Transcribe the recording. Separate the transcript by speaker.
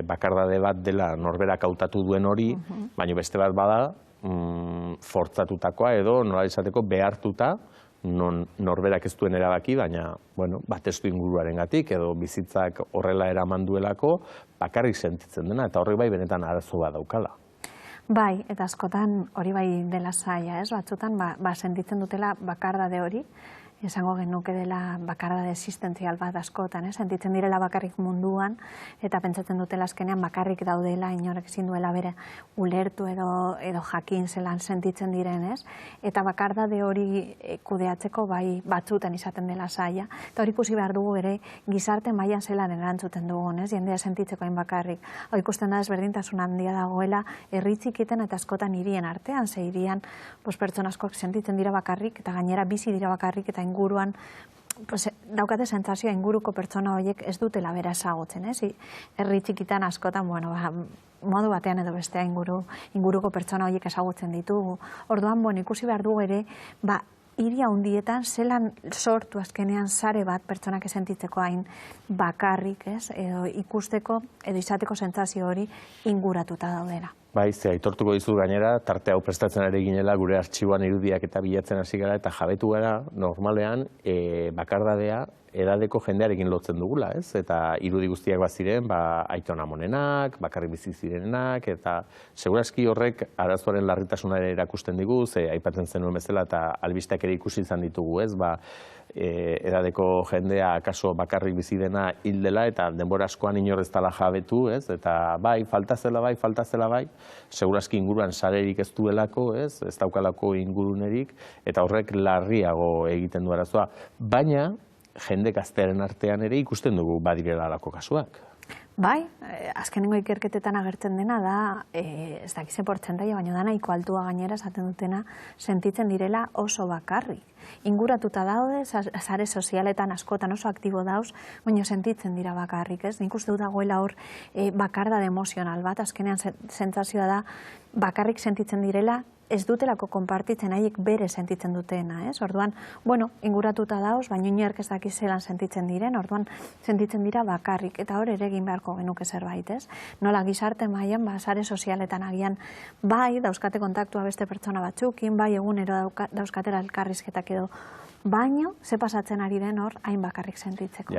Speaker 1: bakardade bat dela norberak hautatu duen hori, baina beste bat bada fortzatutakoa edo nola izateko behartuta, norberak ez duen erabaki, baina testu inguruarengatik edo bizitzak horrela eraman duelako bakarrik sentitzen dena, eta horrek bai benetan arazo bat daukala.
Speaker 2: Bai, eta askotan hori bai dela zaila, ez? Batzutan sentitzen dutela bakardade hori, esango genuke dela bakardade existentzial bat askotan, sentitzen direla bakarrik munduan, eta pentsatzen dutela azkenean bakarrik daudela, inorek ezin duela bere ulertu edo jakin zelan sentitzen diren, ez? Eta bakardade hori kudeatzeko bai batzutan izaten dela zaila, eta hori ikusi behar dugu ere gizarte mailan zelan erantzuten dugun, ez? Jendea sentitzeko hain bakarrik. Hau ikusten da ezberdintasun handia dagoela herri txikiten eta askotan hirien artean, ze hirian pertsona askoak sentitzen dira bakarrik, eta gainera bizi dira bakarrik, eta inguruan daukate sentsazioa inguruko pertsona horiek ez dutela bera ezagutzen, ez? Herri txikitan askotan, modu batean edo bestea inguruko pertsona horiek ezagutzen ditugu. Orduan, ikusi behar dugu ere, hiri handietan zelan sortu azkenean sare bat pertsonak sentitzeko hain bakarrik, ez? Edo ikusteko, edo izateko sentsazio hori inguratuta daudera.
Speaker 1: Bai, aitortuko dizut gainera, tarte hau prestatzen ari ginela, gure artxiboan irudiak eta bilatzen hasi gara, eta jabetu gara, normalean, bakardadea edadeko jendearekin lotzen dugula, ez? Eta irudi guztiak baziren, aitona monenak, bakarrik bizi zirenenak, eta segurazki horrek arazoaren larritasunaren erakusten digu, aipatzen zenuen bezala, eta albisteak ere ikusi izan ditugu, ez? Edadeko jendea akaso bakarrik bizi dena hil dela, eta denbora askoan inor ez dela jabetu, ez? Eta falta zela bai, segurazki inguruan sarerik ez duelako, ez daukalako ingurunerik, eta horrek larriago egiten du arazoa. Baina, jende gaztearen artean ere ikusten dugu badirela alako kasuak.
Speaker 2: Bai, azkenengo ikerketetan agertzen dena da, ez dakize portzentaia, baina da nahiko altua gainera esaten dutena, sentitzen direla oso bakarrik. Inguratuta daude, sare sozialetan askotan oso aktibo dauz, baina sentitzen dira bakarrik, ez? Nik uste dut dagoela hor bakardade emozional bat, azkenean sentsazioa da bakarrik sentitzen direla, ez dutelako konpartitzen haiek bere sentitzen dutena, ez? Orduan, inguratuta dauz, baina inork ez dakiz zelan sentitzen diren, orduan sentitzen dira bakarrik, eta hor ere egin beharko genuke zerbait, ez? Nola gizarte mailan, sare sozialetan agian bai, dauzkate kontaktua beste pertsona batzukin, bai egunero dauzkatela elkarrizketak edo, baino, ze pasatzen ari den hor, hain bakarrik sentitzeko.